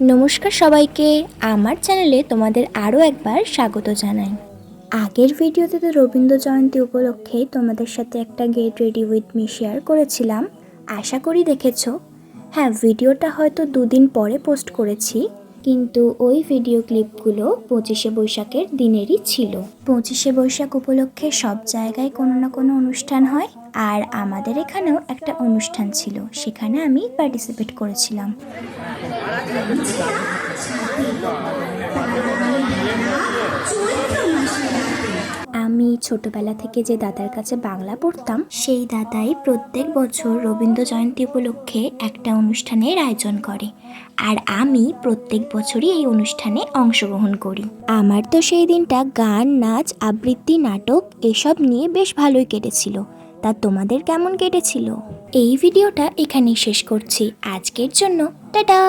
নমস্কার সবাইকে, আমার চ্যানেলে তোমাদের আরও একবার স্বাগত জানাই। আগের ভিডিওতে তো রবীন্দ্র জয়ন্তী উপলক্ষে তোমাদের সাথে একটা get ready with me share করেছিলাম, আশা করি দেখেছো। হ্যাঁ, ভিডিওটা হয়তো দুদিন পরে পোস্ট করেছি, কিন্তু ওই ভিডিও ক্লিপগুলো 25শে বৈশাখের দিনেরই ছিল। 25শে বৈশাখ উপলক্ষে সব জায়গায় কোনো না কোনো অনুষ্ঠান হয়, আর আমাদের এখানেও একটা অনুষ্ঠান ছিল, সেখানে আমি পার্টিসিপেট করেছিলাম। আমি ছোটবেলা থেকে যে দাদার কাছে বাংলা পড়তাম, সেই দাদাই প্রত্যেক বছর রবীন্দ্র জয়ন্তী উপলক্ষে একটা অনুষ্ঠানের আয়োজন করে, আর আমি প্রত্যেক বছরই এই অনুষ্ঠানে অংশগ্রহণ করি। আমার তো সেই দিনটা গান, নাচ, আবৃত্তি, নাটক এসব নিয়ে বেশ ভালোই কেটেছিল। তা তোমাদের কেমন কেটেছিল? এই ভিডিওটা এখানেই শেষ করছি আজকের জন্য। টাটা।